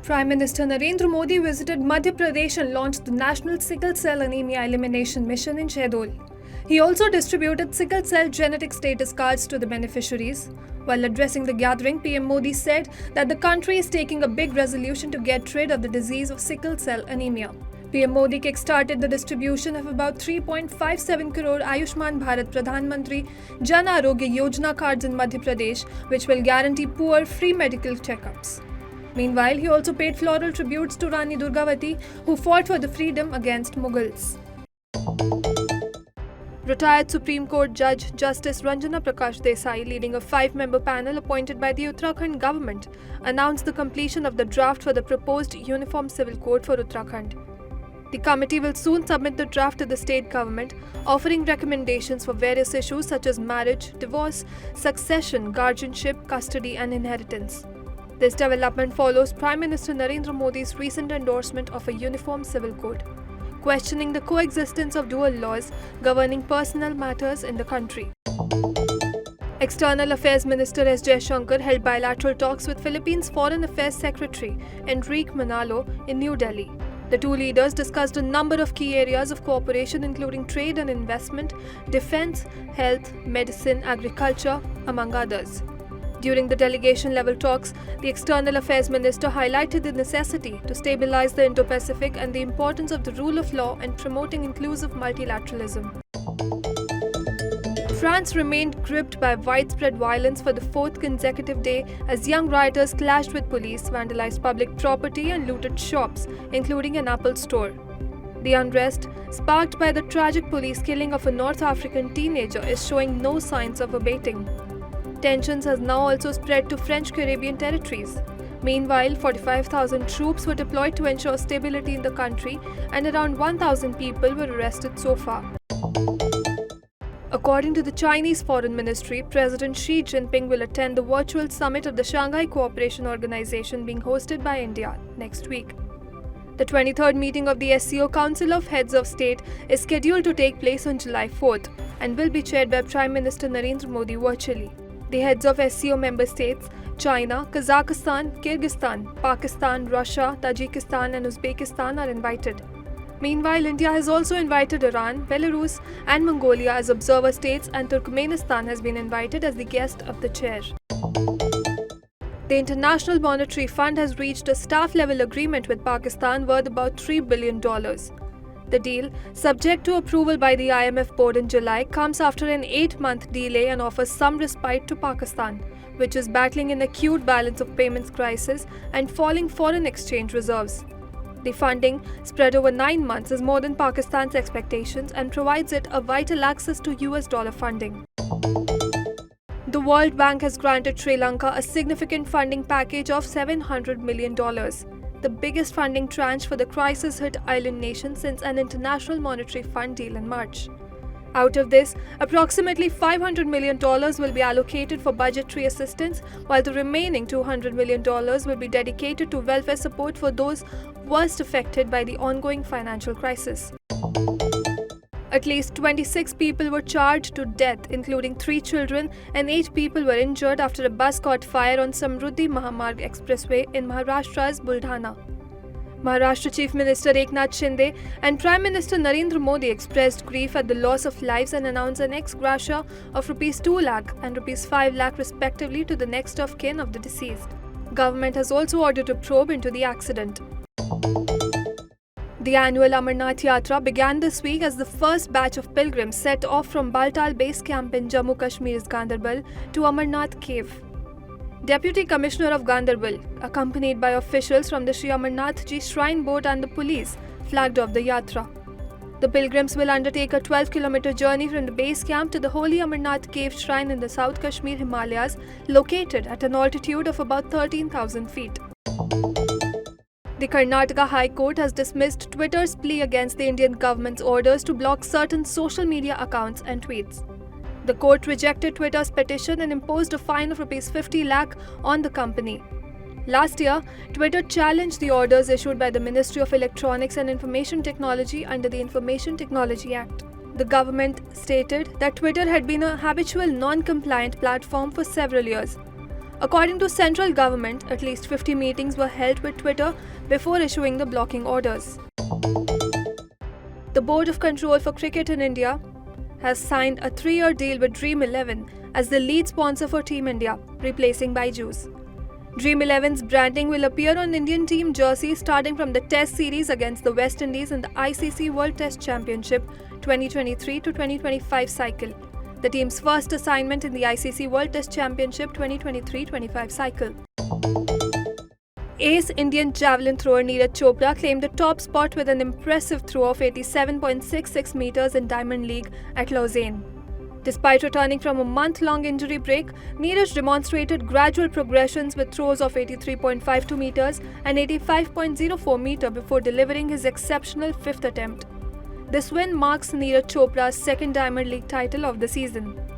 Prime Minister Narendra Modi visited Madhya Pradesh and launched the National Sickle Cell Anaemia Elimination Mission in Shahdol. He also distributed sickle cell genetic status cards to the beneficiaries. While addressing the gathering, PM Modi said that the country is taking a big resolution to get rid of the disease of sickle cell anemia. PM Modi kick-started the distribution of about 3.57 crore Ayushman Bharat Pradhan Mantri Jan Arogya Yojana cards in Madhya Pradesh, which will guarantee poor free medical checkups. Meanwhile, he also paid floral tributes to Rani Durgavati, who fought for the freedom against Mughals. Retired Supreme Court Judge Justice Ranjana Prakash Desai, leading a 5-member panel appointed by the Uttarakhand government, announced the completion of the draft for the proposed Uniform Civil Code for Uttarakhand. The committee will soon submit the draft to the state government, offering recommendations for various issues such as marriage, divorce, succession, guardianship, custody, and inheritance. This development follows Prime Minister Narendra Modi's recent endorsement of a uniform civil code, questioning the coexistence of dual laws governing personal matters in the country. External Affairs Minister S. Jaishankar held bilateral talks with Philippines Foreign Affairs Secretary Enrique Manalo in New Delhi. The two leaders discussed a number of key areas of cooperation including trade and investment, defense, health, medicine, agriculture, among others. During the delegation-level talks, the External Affairs Minister highlighted the necessity to stabilize the Indo-Pacific and the importance of the rule of law and promoting inclusive multilateralism. France remained gripped by widespread violence for the fourth consecutive day as young rioters clashed with police, vandalized public property and looted shops, including an Apple store. The unrest, sparked by the tragic police killing of a North African teenager, is showing no signs of abating. Tensions has now also spread to French Caribbean territories. Meanwhile, 45,000 troops were deployed to ensure stability in the country and around 1,000 people were arrested so far. According to the Chinese Foreign Ministry, President Xi Jinping will attend the virtual summit of the Shanghai Cooperation Organization being hosted by India next week. The 23rd meeting of the SCO Council of Heads of State is scheduled to take place on July 4th and will be chaired by Prime Minister Narendra Modi virtually. The heads of SCO member states, China, Kazakhstan, Kyrgyzstan, Pakistan, Russia, Tajikistan and Uzbekistan are invited. Meanwhile, India has also invited Iran, Belarus and Mongolia as observer states, and Turkmenistan has been invited as the guest of the chair. The International Monetary Fund has reached a staff-level agreement with Pakistan worth about $3 billion. The deal, subject to approval by the IMF board in July, comes after an 8-month delay and offers some respite to Pakistan, which is battling an acute balance of payments crisis and falling foreign exchange reserves. The funding, spread over 9 months, is more than Pakistan's expectations and provides it a vital access to US dollar funding. The World Bank has granted Sri Lanka a significant funding package of $700 million. The biggest funding tranche for the crisis-hit island nation since an International Monetary Fund deal in March. Out of this, approximately $500 million will be allocated for budgetary assistance, while the remaining $200 million will be dedicated to welfare support for those worst affected by the ongoing financial crisis. At least 26 people were charged to death, including 3 children, and 8 people were injured after a bus caught fire on Samruddhi Mahamarg Expressway in Maharashtra's Buldhana. Maharashtra Chief Minister Eknath Shinde and Prime Minister Narendra Modi expressed grief at the loss of lives and announced an ex gratia of Rs 2 lakh and Rs 5 lakh respectively to the next of kin of the deceased. Government has also ordered a probe into the accident. The annual Amarnath Yatra began this week as the first batch of pilgrims set off from Baltal Base Camp in Jammu Kashmir's Ganderbal to Amarnath Cave. Deputy Commissioner of Ganderbal, accompanied by officials from the Sri Amarnath Ji Shrine Board and the police, flagged off the Yatra. The pilgrims will undertake a 12-kilometer journey from the base camp to the Holy Amarnath Cave Shrine in the South Kashmir Himalayas, located at an altitude of about 13,000 feet. The Karnataka High Court has dismissed Twitter's plea against the Indian government's orders to block certain social media accounts and tweets. The court rejected Twitter's petition and imposed a fine of Rs 50 lakh on the company. Last year, Twitter challenged the orders issued by the Ministry of Electronics and Information Technology under the Information Technology Act. The government stated that Twitter had been a habitual non-compliant platform for several years. According to central government, at least 50 meetings were held with Twitter before issuing the blocking orders. The Board of Control for Cricket in India has signed a 3-year deal with Dream 11 as the lead sponsor for Team India, replacing Byju's. Dream 11's branding will appear on Indian team jerseys starting from the Test series against the West Indies in the ICC World Test Championship 2023 to 2025 cycle, the team's first assignment in the ICC World Test Championship 2023-25 cycle. Ace Indian javelin thrower Neeraj Chopra claimed the top spot with an impressive throw of 87.66 meters in Diamond League at Lausanne. Despite returning from a month-long injury break, Neeraj demonstrated gradual progressions with throws of 83.52 meters and 85.04 meter before delivering his exceptional fifth attempt. This win marks Neeraj Chopra's second Diamond League title of the season.